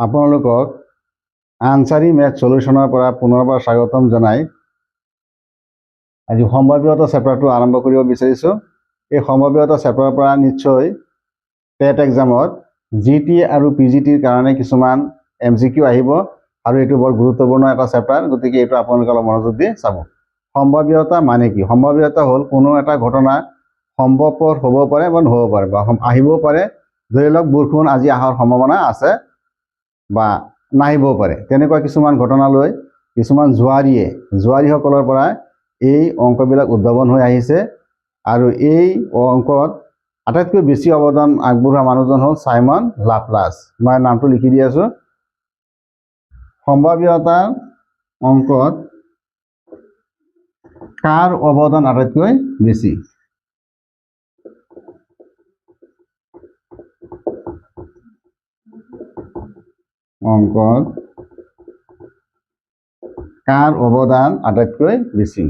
আপোনালোকক আনসাৰী মেথ সলিউশনৰ পৰা পুনৰবাৰ স্বাগতম জনাই আজি সম্ভাৱ্যতা চেপ্টাৰটো আৰম্ভ কৰিব বিচাৰিছোঁ। এই সম্ভাৱ্যতা চেপ্টাৰৰ পৰা নিশ্চয় টেট এক্সামত জিটি আৰু পিজিটিৰ কাৰণে কিছুমান এমচিকিউ আহিব আৰু এইটো বৰ গুৰুত্বপূৰ্ণ এটা চেপ্টাৰ, গতিকে এইটো আপোনালোকে অলপ মনোযোগ দি চাব। সম্ভাৱ্যতা মানে কি? সম্ভাৱ্যতা হ'ল কোনো এটা ঘটনা সম্ভৱপৰ হ'ব পাৰে বা নহ'ব পাৰে বা আহিবও পাৰে। ধৰি লওক বৰষুণ আজি অহাৰ সম্ভাৱনা আছে বা নাহিবও পাৰে, তেনেকুৱা কিছুমান ঘটনালৈ কিছুমান জোৱাৰীসকলৰ পৰা এই অংকবিলাক উদ্ভাৱন হৈ আহিছে আৰু এই অংকত আটাইতকৈ বেছি অৱদান আগবঢ়োৱা মানুহজন হ'ল চাইমন লাপ্লাছ। মই নামটো লিখি দি আছোঁ। সম্ভাৱ্যতাৰ অংকত কাৰ অৱদান আটাইতকৈ বেছি? অংকত কাৰ অৱদান আটাইতকৈ বেছি?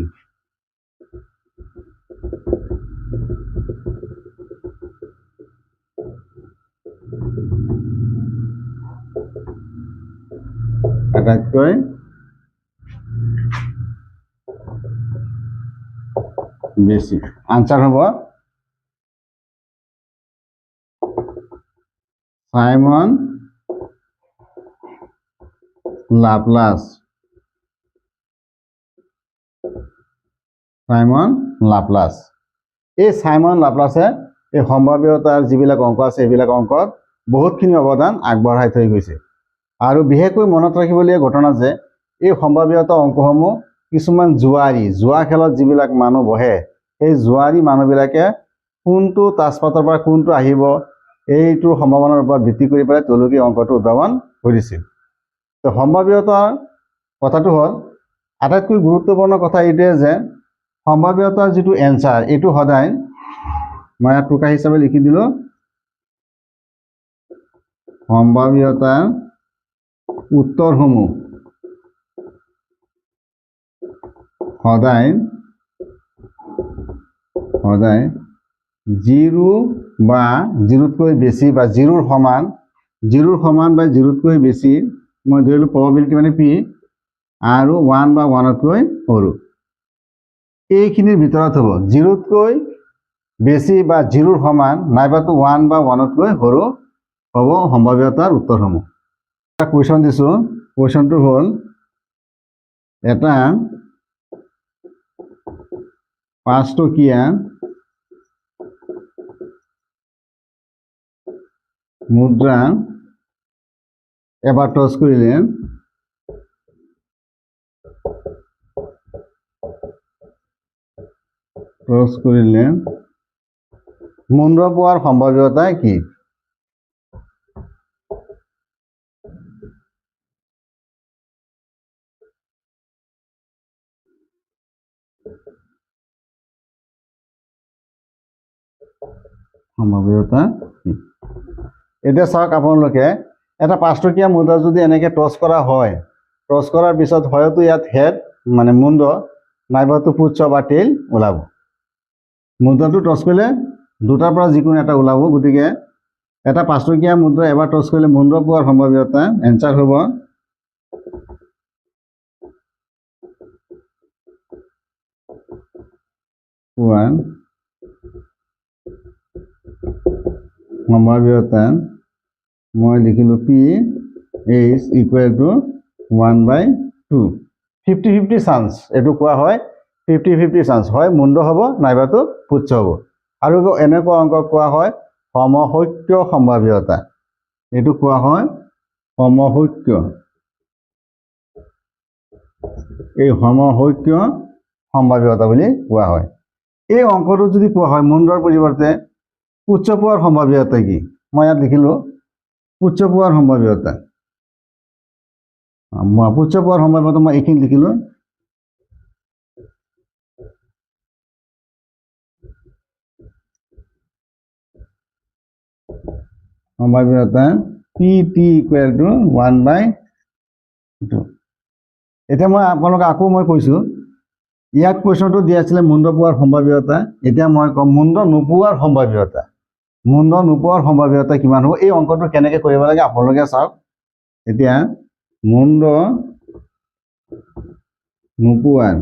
আটাইতকৈ বেছি আনসাৰ হ'ব চাইমন লাপ্লাছ। চাইমন লাপ্লাছ। এই চাইমন লাপ্লাছে এই সম্ভাৱ্যতাৰ যিবিলাক অংক আছে এইবিলাক অংকত বহুতখিনি অৱদান আগবঢ়াই থৈ গৈছে আৰু বিশেষকৈ মনত ৰাখিবলগীয়া ঘটনা যে এই সম্ভাৱ্যতা অংকসমূহ কিছুমান জুৱা খেলত যিবিলাক মানুহ বহে সেই জুৱাৰী মানুহবিলাকে কোনটো তাজপাতৰ পৰা কোনটো আহিব এইটোৰ সম্ভাৱনাৰ ওপৰত ভিত্তি কৰি পেলাই তেওঁলোকে অংকটো উদ্ভাৱন কৰিছিল। তো সম্ভাৱ্যতাৰ কথাটো হ'ল আটাইতকৈ গুৰুত্বপূৰ্ণ কথা এইটোৱে যে সম্ভাৱ্যতাৰ যিটো এনসাৰ এইটো সদায় মই ইয়াত টোকা হিচাপে লিখি দিলোঁ। সম্ভাৱ্যতাৰ উত্তৰসমূহ সদায় জিৰো বা জিৰোতকৈ বেছি বা জিৰোৰ সমান বা জিৰোতকৈ বেছি, মই ধৰিলোঁ প্ৰবাবিলিটি মানে পি, আৰু 1 বা 1তকৈ সৰু। এইখিনিৰ ভিতৰত হ'ব জিৰোতকৈ বেছি বা জিৰোৰ সমান নাইবাতো 1 বা 1তকৈ সৰু হ'ব সম্ভাৱ্যতাৰ উত্তৰসমূহ। এটা কুৱেশ্যন দিছোঁ। কুৱেশ্যনটো হ'ল এটা 5 টকীয়া মুদ্ৰা এবাৰ টছ কৰিলে মুদ্ৰা পোৱাৰ সম্ভাৱ্যতা কি? সম্ভাৱ্যতা কি? এতিয়া চাওক, আপোনালোকে এটা 5 টকীয়া মুদ্ৰা যদি এনেকৈ টছ কৰা হয়, টছ কৰাৰ পিছত হয়তো ইয়াত হেড মানে মুণ্ড নাইবাতো পুচ্ছ বা টেইল ওলাব। মুদ্ৰাটো টছ কৰিলে দুটাৰ পৰা যিকোনো এটা ওলাব, গতিকে এটা 5 টকীয়া মুদ্ৰা এবাৰ টছ কৰিলে মুণ্ড পোৱাৰ সম্ভাৱ্যতা এনসাৰ হ'ব 1 সম্ভাৱ্যতা মই লিখিলোঁ P H equal to 1/2। 50-50 chance এইটো কোৱা হয়। 50-50 চান্স হয় মুণ্ড হ'ব নাইবাতো পুচ্ছ হ'ব। আৰু এনেকুৱা অংক কোৱা হয় সমসত্য সম্ভাৱ্যতা। এইটো কোৱা হয় সমসত্য। এই সমসত্য সম্ভাৱ্যতা বুলি কোৱা হয়। এই অংকটো যদি কোৱা হয় মুণ্ডৰ পৰিৱৰ্তে পুচ্ছ পোৱাৰ সম্ভাৱ্যতা কি? মই ইয়াত লিখিলোঁ পুচ্ছ পোৱাৰ সম্ভাৱ্যতা। পুচ্ছ পোৱাৰ সম্ভাৱ্যতা মই এইখিনি লিখিলোঁ। সম্ভাৱ্যতা PT ইকুৱেল টু 1/2। এতিয়া মই আপোনালোকক আকৌ কৈছোঁ, ইয়াত কুৱেশ্যনটো দিয়া আছিলে মুণ্ড পোৱাৰ সম্ভাৱ্যতা। এতিয়া মই ক'ম মুণ্ড নোপোৱাৰ সম্ভাৱ্যতা। মুণ্ড নোপোৱাৰ সম্ভাৱ্যতা কিমান হ'ব? এই অংকটো কেনেকৈ কৰিব লাগে আপোনালোকে চাওক। এতিয়া মুণ্ড নোপোৱাৰ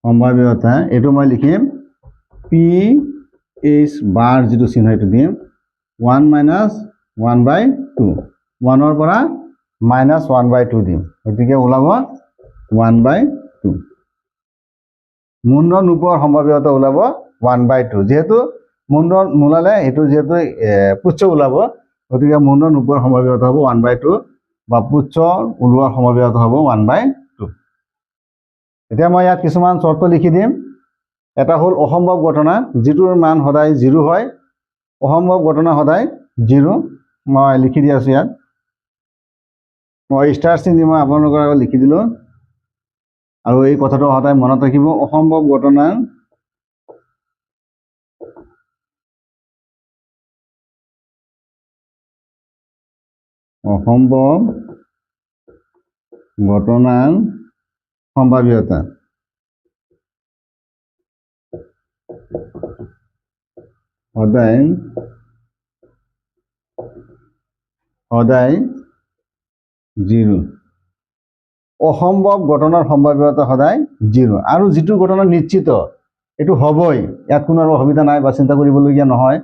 সম্ভাৱ্যতা এইটো মই লিখিম পি এইচ বাৰ যিটো চিহ্ন এইটো দিম 1 মাইনাছ 1/2 1ৰ পৰা মাইনাছ 1/2 দিম গতিকে ওলাব 1/2 মুণ্ড নোপোৱাৰ সম্ভাৱ্যতা ওলাব 1/2 যেহেতু মুণ্ড নোলালে এইটো যেহেতু পুচ্ছ ওলাব গতিকে মুণ্ড নোপোৱাৰ সম্ভাৱ্যতা হ'ব 1/2 বা পুচ্ছ ওলোৱাৰ সম্ভাৱ্যতা হ'ব 1/2 এতিয়া মই ইয়াত কিছুমান চৰ্ত লিখি দিম এটা হ'ল অসম্ভৱ ঘটনা যিটোৰ মান সদায় 0 হয় অসম্ভৱ ঘটনা সদায় 0 মই লিখি দি আছোঁ ইয়াত মই ষ্টাৰ চিন দি মই আপোনালোকৰ আগত লিখি দিলোঁ আৰু এই কথাটো সদায় মনত ৰাখিব অসম্ভৱ ঘটনা অসম্ভৱ ঘটনাৰ সম্ভাৱ্যতা সদায় 0 অসম্ভৱ ঘটনাৰ সম্ভাৱ্যতা সদায় 0 আৰু যিটো ঘটনা নিশ্চিত এইটো হ'বই ইয়াত কোনো আৰু অসুবিধা নাই বা চিন্তা কৰিবলগীয়া নহয়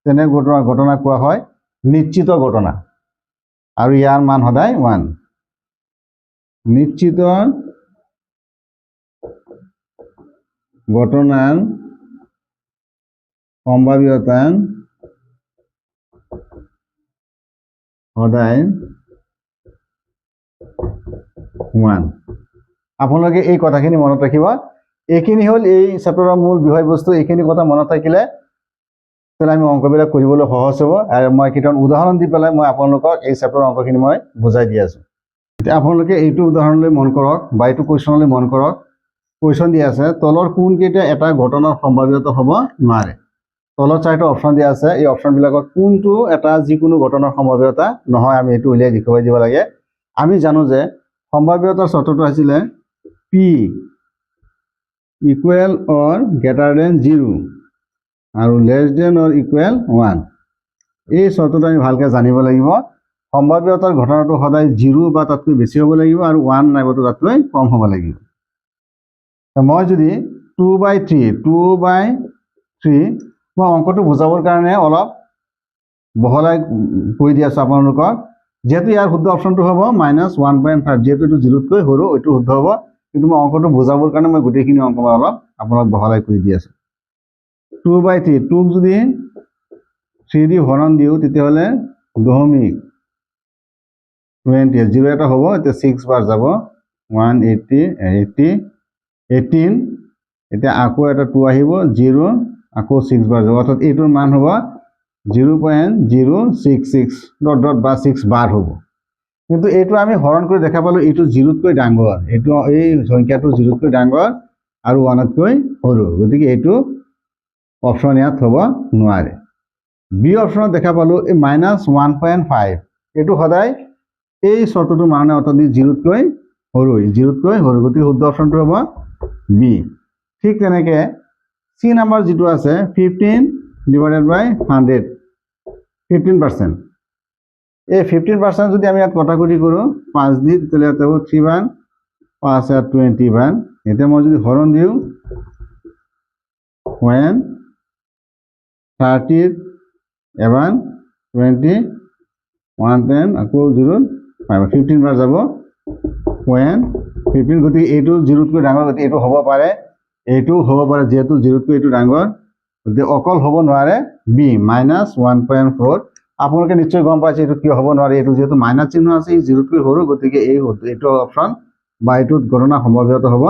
তেনে ঘটনা কোৱা হয় নিশ্চিত ঘটনা আৰু ইয়াৰ মান সদায় 1 নিশ্চিত ঘটনাৰ সম্ভাৱ্যতা সদায় 1 আপোনালোকে এই কথাখিনি মনত ৰাখিব এইখিনি হ'ল এই চেপ্টাৰৰ মূল বিষয়বস্তু এইখিনি কথা মনত থাকিলে তেতিয়াহ'লে আমি অংকবিলাক কৰিবলৈ সহজ হ'ব আৰু মই কেইটামান উদাহৰণ দি পেলাই মই আপোনালোকক এই চেপ্টাৰৰ অংকখিনি মই বুজাই দি আছোঁ এতিয়া আপোনালোকে এইটো উদাহৰণলৈ মন কৰক বা এইটো কুৱেশ্যনলৈ মন কৰক কুৱেশ্যন দিয়া আছে তলৰ কোনকেইটা এটা ঘটনাৰ সম্ভাৱ্যতা হ'ব নোৱাৰে তলত 4টা অপশ্যন দিয়া আছে এই অপশ্যনবিলাকত কোনটো এটা যিকোনো ঘটনাৰ সম্ভাৱ্যতা নহয় আমি এইটো উলিয়াই দেখুৱাই দিব লাগে আমি জানো যে সম্ভাৱ্যতাৰ চৰ্তটো আছিলে পি ইকুৱেল অৰ গ্ৰেটাৰ দেন 0 আৰু লেছ দেন অৰ ইকুৱেল 1 এই চৰ্তটো আমি ভালকৈ জানিব লাগিব সম্ভাৱ্যতাৰ ঘটনাটো সদায় 0 বা তাতকৈ বেছি হ'ব লাগিব আৰু 1 নাইবাতো তাতকৈ কম হ'ব লাগিব মই যদি 2/3 মই অংকটো বুজাবৰ কাৰণে অলপ বহলাই কৈ দি আছোঁ আপোনালোকক যেহেতু ইয়াৰ শুদ্ধ অপশ্যনটো হ'ব -1.5 যেহেতু এইটো 0তকৈ সৰু এইটো শুদ্ধ হ'ব কিন্তু মই অংকটো বুজাবৰ কাৰণে মই গোটেইখিনি অংক মই অলপ আপোনাক বহলাই কৈ দি আছোঁ 2/3 2ক যদি 3 দি হৰণ দিওঁ তেতিয়াহ'লে 0.20 0 এটা হ'ব এতিয়া 6 বাৰ যাব 180 18 এতিয়া আকৌ এটা 2 আহিব 0 আকৌ 6 বাৰ যাব অৰ্থাৎ এইটোৰ মান হ'ব 0.066 বা 6 বাৰ হ'ব কিন্তু এইটো আমি হৰণ কৰি দেখা পালোঁ এইটো 0তকৈ ডাঙৰ এইটো এই সংখ্যাটো 0তকৈ ডাঙৰ আৰু 1তকৈ সৰু গতিকে এইটো অপশ্যন ইয়াত হ'ব নোৱাৰে বি অপশ্যনত দেখা পালোঁ এই -1.5 এইটো সদায় এই চৰ্তটো মানে অৰ্থাৎ 0তকৈ সৰু গতিকে শুদ্ধ অপশ্যনটো হ'ব বি ঠিক তেনেকৈ চি নাম্বাৰ যিটো আছে 15/100 15% এই 15% যদি আমি ইয়াত কটাকটি কৰোঁ 5 দি তেতিয়াহ'লে ইয়াত হ'ব 3 5 20 এতিয়া মই যদি হৰণ দিওঁ when 30 20 110 আকৌ 0 15 বাৰ যাব when 15 গতিকে এইটো 0তকৈ ডাঙৰ গতিকে এইটো হ'ব পাৰে এইটোও হ'ব পাৰে যেহেতু 0তকৈ এইটো ডাঙৰ গতিকে অকল হ'ব নোৱাৰে বি -1.4 আপোনালোকে নিশ্চয় গম পাইছে এইটো কিয় হ'ব নোৱাৰে এইটো যেহেতু মাইনাছ চিহ্ন আছে ই 0তকৈ সৰু গতিকে এইটো অপশ্যন বা এইটোত ঘটনা সম্ভাৱ্যতা হ'ব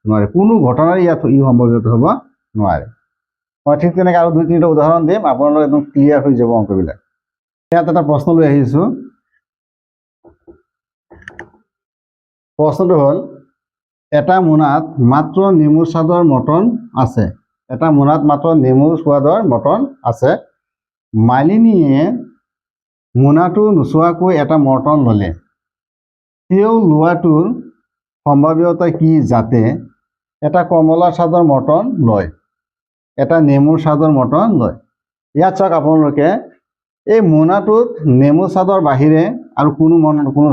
নোৱাৰে কোনো ঘটনাৰ ইয়াত ই সম্ভাৱ্যতা হ'ব নোৱাৰে মই ঠিক তেনেকৈ আৰু 2-3টা উদাহৰণ দিম আপোনালোক একদম ক্লিয়াৰ হৈ যাব অংকবিলাক ইয়াত এটা প্ৰশ্ন লৈ আহিছোঁ প্ৰশ্নটো হ'ল এটা মোনাত মাত্ৰ নেমুৰ স্বাদৰ মটন আছে এটা মোনাত মাত্ৰ নেমুৰ সোৱাদৰ মটন আছে মালিনীয়ে মোনাটো নোচোৱাকৈ এটা মটন ল'লে তেওঁ লোৱাটোৰ সম্ভাৱ্যতা কি যাতে এটা কমলা স্বাদৰ মটন লয় এটা নেমুৰ স্বাদৰ মটন লয়। ইয়াত চাওক আপোনালোকে এই মোনাটোত নেমু স্বাদৰ বাহিৰে আৰু কোনো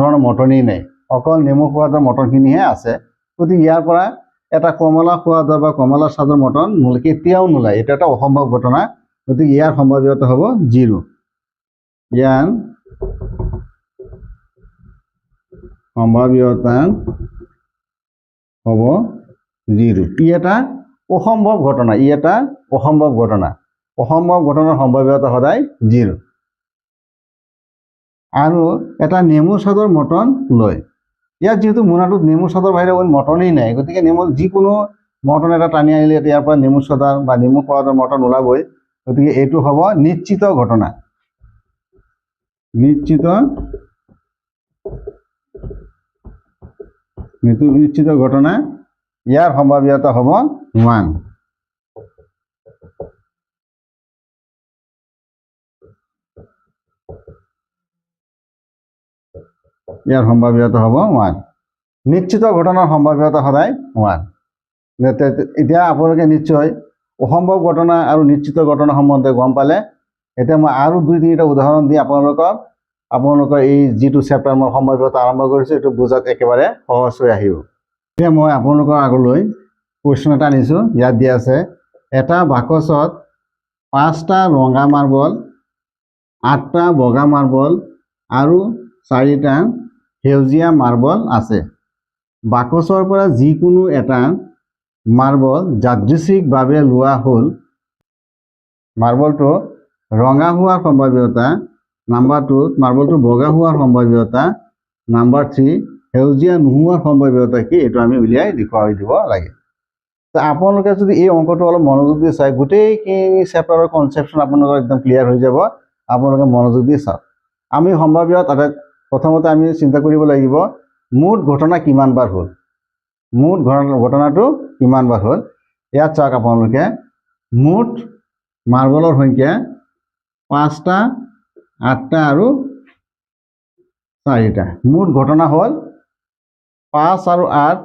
ধৰণৰ মটনেই নাই, অকল নেমু সোৱাদৰ মটনখিনিহে আছে। গতিকে ইয়াৰ পৰা এটা কমলা সোৱাদৰ বা কমলা স্বাদৰ মটন কেতিয়াও নোলায়। এইটো এটা অসম্ভৱ ঘটনা। গতিকে ইয়াৰ সম্ভাৱ্যতা হ'ব 0। ইয়াৰ সম্ভাৱ্যতা হ'ব 0। ই এটা অসম্ভৱ ঘটনা। অসম্ভৱ ঘটনাৰ সম্ভাৱ্যতা সদায় 0। আৰু এটা নেমু স্বাদৰ মটন লয়। ইয়াত যেহেতু মোনাটোত নেমু স্বাদৰ বাহিৰে মটনেই নাই, গতিকে যিকোনো মটন এটা টানি আনিলে ইয়াৰ পৰা নেমু স্বাদৰ বা নেমু সোৱাদৰ মটন ওলাবই। গতিকে এইটো হ'ব নিশ্চিত ঘটনা। নিশ্চিত ঘটনা। ইয়াৰ সম্ভাৱ্যতা হ'ব 1। ইয়াৰ সম্ভাৱ্যতা হ'ব 1। নিশ্চিত ঘটনাৰ সম্ভাৱ্যতা সদায় 1। এতিয়া আপোনালোকে নিশ্চয় অসম্ভৱ ঘটনা আৰু নিশ্চিত ঘটনা সম্বন্ধে গম পালে। এতিয়া মই আৰু 2-3টা উদাহৰণ দি আপোনালোকৰ এই যিটো চেপ্টাৰ মই সম্ভাৱ্যতা আৰম্ভ কৰিছোঁ এইটো বুজাত একেবাৰে সহজ হৈ আহিব। এতিয়া মই আপোনালোকৰ আগলৈ কুৱেশ্যন এটা আনিছোঁ। ইয়াত দিয়া আছে এটা বাকচত 5টা ৰঙা মাৰ্বল, 8টা বগা মাৰ্বল আৰু 4টা সেউজীয়া মাৰ্বল আছে। বাকচৰ পৰা যিকোনো এটা মাৰ্বল যাদৃচ্ছিকভাৱে লোৱা হ'ল। মাৰ্বলটো ৰঙা হোৱাৰ সম্ভাৱ্যতা, নাম্বাৰ 2 মাৰ্বলটো বগা হোৱাৰ সম্ভাৱ্যতা, নাম্বাৰ 3 সেউজীয়া নোহোৱাৰ সম্ভাৱ্যতা কি, এইটো আমি উলিয়াই দেখুৱাই দিব লাগে। তো আপোনালোকে যদি এই অংকটো অলপ মনোযোগ দি চাই, গোটেইখিনি চেপ্টাৰৰ কনচেপ্টখন আপোনালোকৰ একদম ক্লিয়াৰ হৈ যাব। আপোনালোকে মনোযোগ দি চাওক। আমি সম্ভাৱ্যত প্ৰথমতে আমি চিন্তা কৰিব লাগিব মুঠ ঘটনা কিমানবাৰ হ'ল। ঘটনাটো কিমানবাৰ হ'ল। ইয়াত চাওক আপোনালোকে মুঠ মাৰ্বলৰ সংখ্যা 5টা, 8টা আৰু 4টা। মুঠ ঘটনা হ'ল 5 আৰু 8,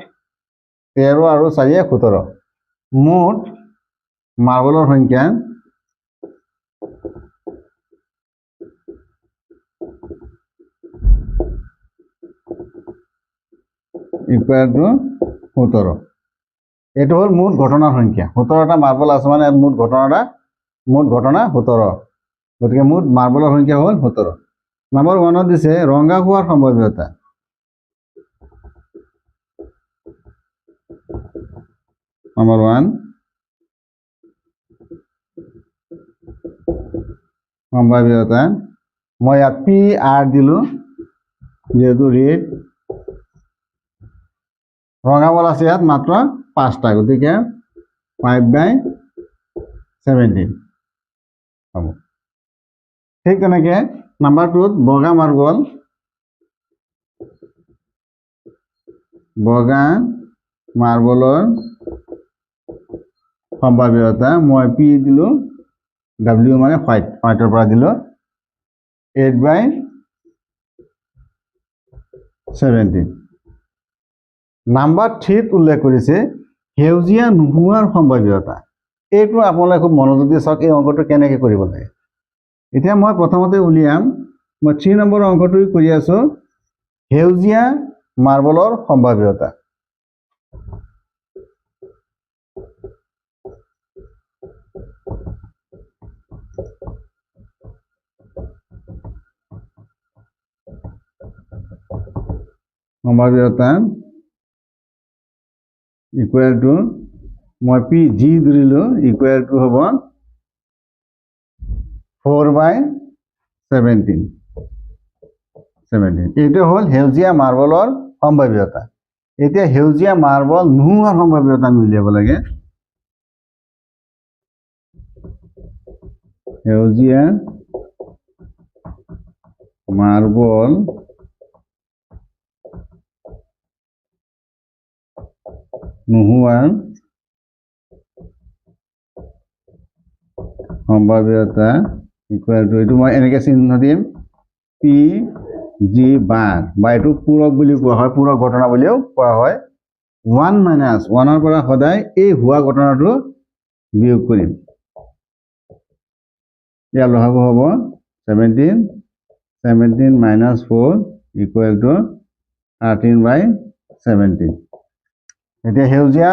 13 আৰু 4 17। মুঠ মাৰ্বলৰ সংখ্যা ইকুৱেল টু 17। এইটো হ'ল মুঠ ঘটনাৰ সংখ্যা। 17টা মাৰ্বল আছে মানে মুঠ ঘটনা 17। গতিকে মুঠ মাৰ্বলৰ সংখ্যা হ'ল 17। নাম্বাৰ 1ত দিছে ৰঙা হোৱাৰ সম্ভাৱ্যতা। নাম্বাৰ 1 সম্ভাৱ্যতা, মই ইয়াত PR দিলোঁ যিহেতু ৰেড। ৰঙা বল আছে ইয়াত মাত্ৰ 5টা, গতিকে 5/17 হ'ব। ঠিক তেনেকৈ নাম্বাৰ 2ত বগা মাৰ্বল, বগা মাৰ্বলৰ সম্ভাৱ্যতা মই P দিলোঁ, W মানে হোৱাইটৰ পৰা দিলোঁ 8/17। নাম্বাৰ 3ত উল্লেখ কৰিছে সেউজীয়া নোহোৱাৰ সম্ভাৱ্যতা। এইটো আপোনালোকে খুব মনোযোগ দি চাওক এই অংকটো কেনেকৈ কৰিব লাগে। এতিয়া মই প্ৰথমতে উলিয়াম, মই 3 নম্বৰ অংকটো কৰি আছোঁ সেউজীয়া মাৰ্বলৰ সম্ভাৱ্যতা। ইকুৱেল টু মই PG ধৰিলোঁ, ইকুৱেল টু হ'ব 4/17। এইটো হ'ল সেউজীয়া মাৰ্বলৰ সম্ভাৱ্যতা। এতিয়া সেউজীয়া মাৰ্বল নোহোৱাৰ সম্ভাৱ্যতা আমি উলিয়াব লাগে। সেউজীয়া মাৰ্বল নোহোৱাৰ সম্ভাৱ্যতা ইকুৱেল টু, এইটো মই এনেকৈ চিহ্ন দিম PG বা এইটো পূৰক বুলি কোৱা হয়, পূৰক ঘটনা বুলিও কোৱা হয়। 1 - 1ৰ পৰা সদায় এই হোৱা ঘটনাটো বিয়োগ কৰিম। ইয়াৰ লসাগু হ'ব 17 -4 ইকুৱেল টু 13/17 এতিয়া সেউজীয়া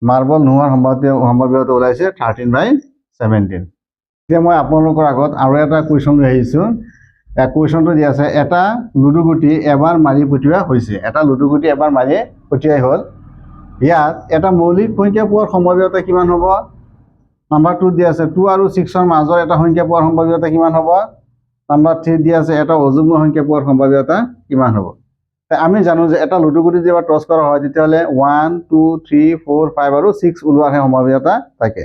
মাৰ্বল নোহোৱাৰ সম্ভাৱ্যতা ওলাইছে 13/17 এতিয়া মই আপোনালোকৰ আগত আৰু এটা কুৱেশ্যন লৈ আহিছোঁ কুৱেশ্যনটো দি আছে এটা লুডুগুটি এবাৰ মাৰি পঠিওৱা হৈছে এটা লুডুগুটি এবাৰ মাৰি পঠিয়াই হ'ল ইয়াত এটা মৌলিক সংখ্যা পোৱাৰ সম্ভাৱ্যতা কিমান হ'ব নাম্বাৰ 2 দি আছে 2 আৰু 6ৰ মাজৰ এটা সংখ্যা পোৱাৰ সম্ভাৱ্যতা কিমান হ'ব নাম্বাৰ 3 দি আছে এটা অযুগ্ম সংখ্যা পোৱাৰ সম্ভাৱ্যতা কিমান হ'ব আমি জানো যে এটা লুডুগুটি যেবাৰ টছ কৰা হয় তেতিয়াহ'লে 1 2 3 4 5 আৰু 6 ওলোৱাৰ সম্ভাৱ্যতা থাকে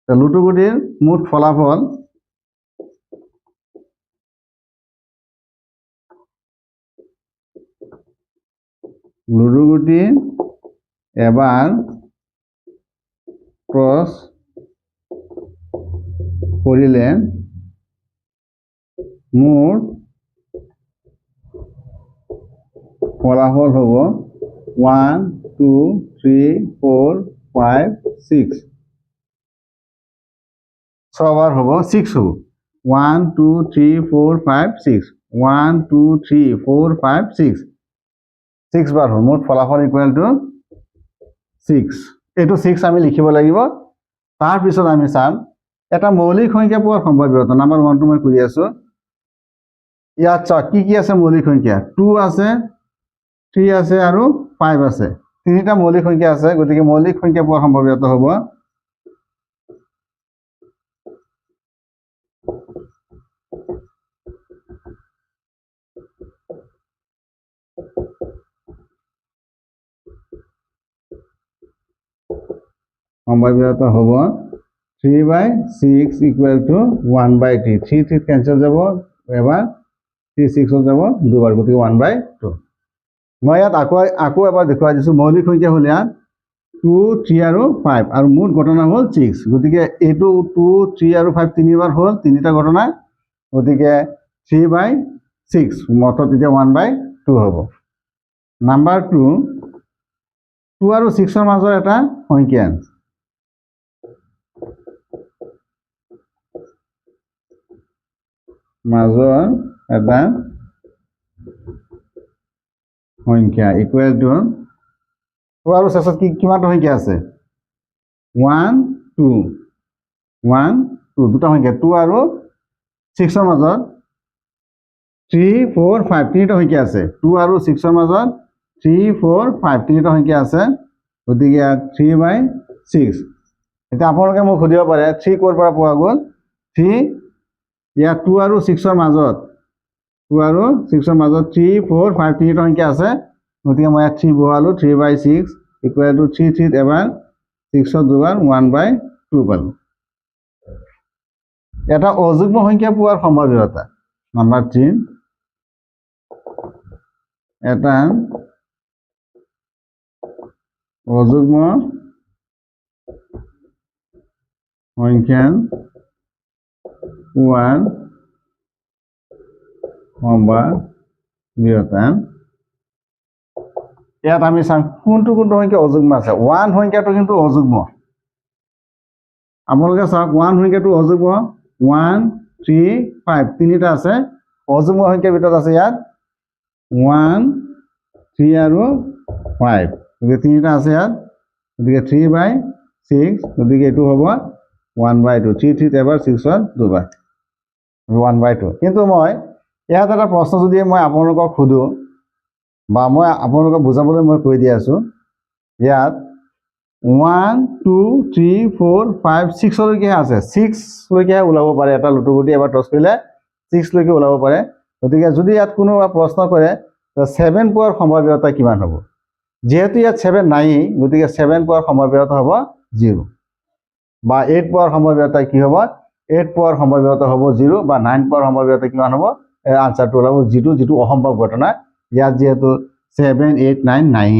লুডুগুটিৰ মুঠ ফলাফল লুডুগুটি এবাৰ ক্ৰছ কৰিলে মুঠ ফলাফল হ'ব 1 2 3 4 5 6 ছবাৰ হ'ব 6 হ'ব 1 2 3 4 5 6 1 2 3 4 5 6 6 বাৰ হ'ল মুঠ ফলাফল ইকুৱেল টু 6 এইটো 6 আমি লিখিব লাগিব তাৰপিছত আমি চাম এটা মৌলিক সংখ্যা পোৱাৰ সম্ভাৱ্যতা নাম্বাৰ 1 টো মই কৰি আছো ইয়াত চাওক কি আছে মৌলিক সংখ্যা 2 আছে 3 আছে আৰু 5 আছে তিনিটা মৌলিক সংখ্যা আছে গতিকে মৌলিক সংখ্যা পোৱাৰ সম্ভাৱ্যতা হ'ব সম্ভাৱ্যতা হ'ব 3/6 ইকুৱেল টু 1/3 3 কেঞ্চেল যাব এবাৰ 3 6 যাব দুবাৰ গতিকে 1/2 মই ইয়াত আকৌ এবাৰ দেখুৱাই দিছোঁ মৌলিক সংখ্যা হ'ল ইয়াত 2 3 আৰু 5 আৰু মুঠ ঘটনা হ'ল 6 গতিকে এইটো 2 3 আৰু 5 তিনিবাৰ হ'ল তিনিটা ঘটনা গতিকে 3/6 মতত এতিয়া 1/2 হ'ব নাম্বাৰ 2 2 আৰু 6ৰ মাজৰ এটা সংখ্যা মাজৰ এটা সংখ্যা ইকুৱেল টু 2 আৰু 6ত কিমানটা সংখ্যা আছে 1 2 1 2 দুটা সংখ্যা 2 আৰু 6ৰ মাজত 3 4 5 তিনিটা সংখ্যা আছে 2 আৰু 6ৰ মাজত 3 4 5 তিনিটা সংখ্যা আছে গতিকে 3/6 এতিয়া আপোনালোকে মোক সুধিব পাৰে 3 ক'ৰ পৰা পোৱা গ'ল 3 ইয়াত 2 আৰু 6ৰ মাজত 2 আৰু 6ৰ মাজত 3 4 5 তিনিটা সংখ্যা আছে গতিকে মই ইয়াত 3 বহালোঁ 3/6 ইকুৱেল টু 3 3 এবাৰ 6ত দুবাৰ 1/2 পালোঁ এটা অযুগ্ম সংখ্যা পোৱাৰ সম্ভাৱ্যতা নাম্বাৰ 3 এটা অযুগ্ম সংখ্যা পোৱাৰ সম্ভাৱ্যতা ইয়াত আমি চাম কোনটো সংখ্যা অযুগ্ম আছে 1 সংখ্যাটো কিন্তু অযুগ্ম আপোনালোকে চাওক 1 সংখ্যাটো অযুগ্ম 1 3 5 তিনিটা আছে অযুগ্ম সংখ্যাৰ ভিতৰত আছে ইয়াত 1 3 আৰু 5 গতিকে তিনিটা আছে ইয়াত গতিকে 3/6 গতিকে এইটো হ'ব 1/2 3 3 এবাৰ 6ত দুবাৰ 1/2 কিন্তু মই ইয়াত এটা প্ৰশ্ন যদি মই আপোনালোকক সোধোঁ বা মই আপোনালোকক বুজাবলৈ মই কৈ দি আছোঁ ইয়াত 1 2 3 4 5 6 লৈকেহে আছে 6 লৈকেহে ওলাব পাৰে এটা লুটুগুটি এবাৰ টছ কৰিলে 6 লৈকে ওলাব পাৰে গতিকে যদি ইয়াত কোনোবা প্ৰশ্ন কৰে 7 পোৱাৰ সম্ভাৱ্যতা কিমান হ'ব যেহেতু ইয়াত 7 নাই গতিকে 7 পোৱাৰ সম্ভাৱ্যতা হ'ব 0 বা 8 পোৱাৰ সম্ভাৱ্যতা কি হ'ব 8 পোৱাৰ সম্ভাৱ্যতা হ'ব 0 বা 9 পোৱাৰ সম্ভাৱ্যতা কিমান হ'ব আনসাৰটো ওলাব যিটো অসম্ভৱ ঘটনা ইয়াত যেহেতু 7 8 9 নাই